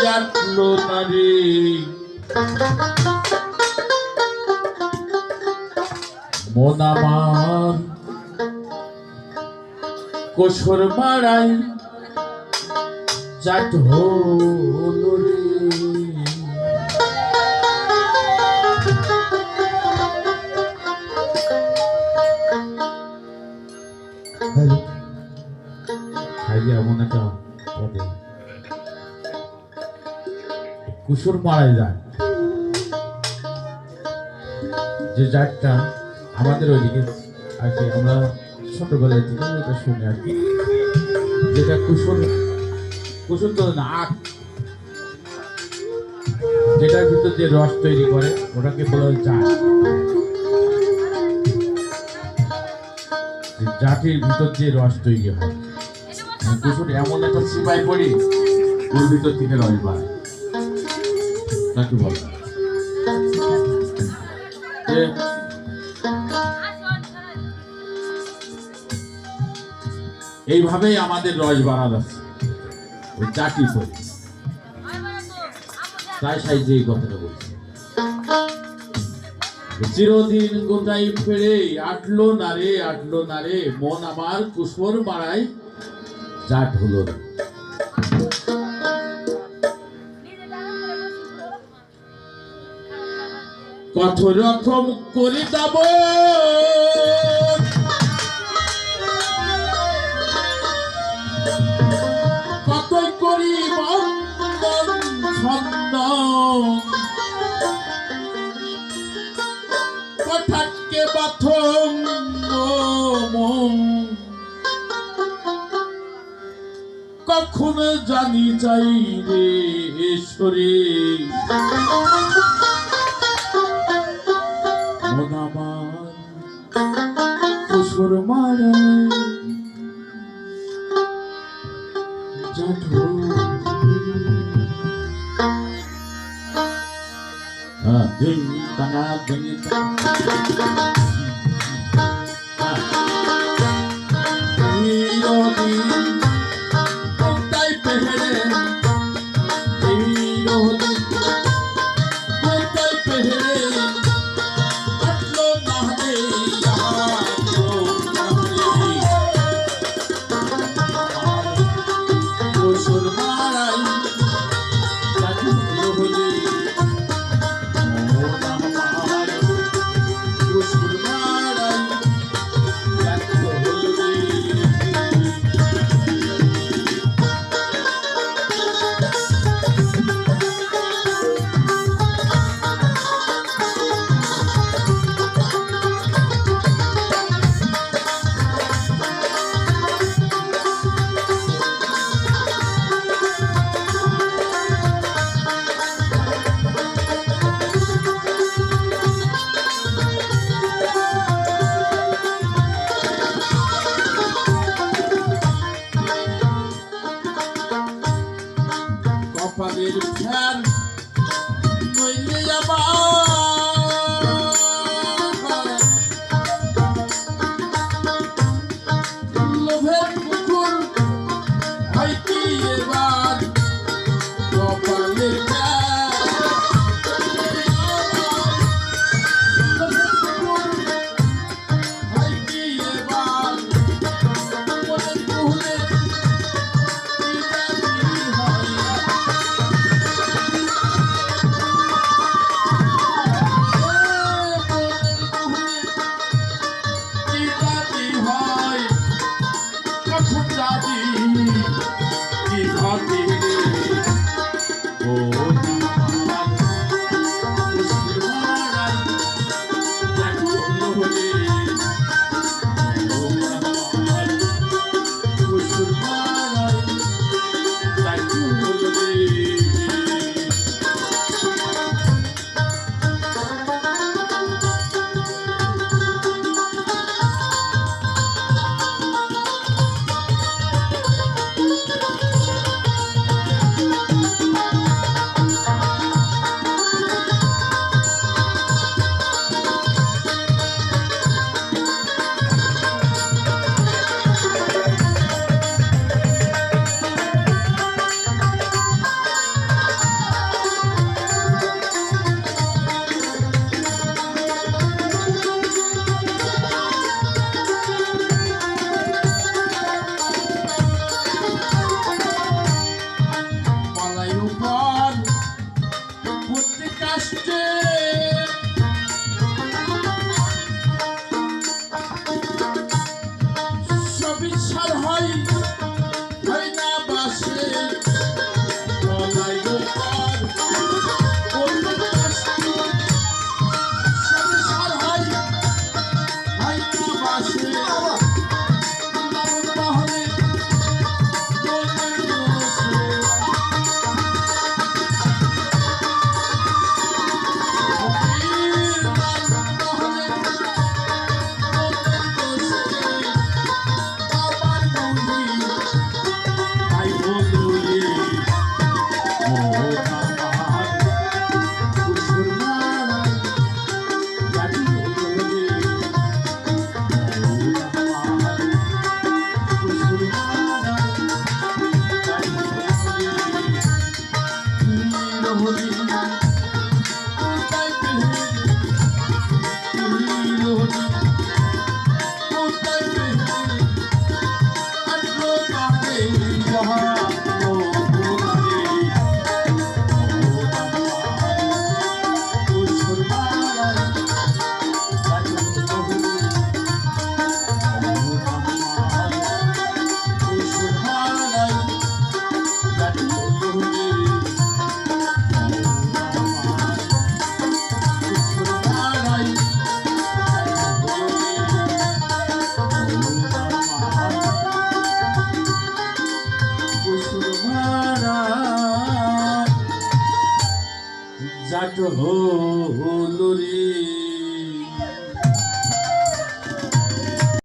আটলো না রে মন আমার কোসর মারাই জাট হলো রে। এমন একটা পদে কুসুর মারাই যায় যে জাতটা আমাদের ওইদিকে আর কি আমরা ছোটবেলার দিকে এটা শুনে আর কি যেটা কুসুর কুসুর তো না আখ যেটার ভিতর যে রস তৈরি করে ওটাকে বলা হয় জাট। জাটির ভিতর যে রস তৈরি হয় কুসুর এমন একটা সিপাই পড়ি ওর ভিতর থেকে রস বাড়ায় নাকি বল এইভাবেই আমাদের রস বাড়া যাচ্ছে ওই জাটি পড়ি তাই সাইজে এই কথাটা বলছি চিরদিন গোটাই ফেরে আটলো না রে মন আমার কুসুর মারাই জাট হলো না। কত রকম করে যাব কতই করি বন্ধন ছন্দ কথাকে প্রথম কখন জানি চাই রে শরীর মন আমার কুসুর মারাই জাট দিন কানা দিন কপালের ফ্যান নইলে লোভের পুকুর হয় কি এবার কপালের জাট হলুরি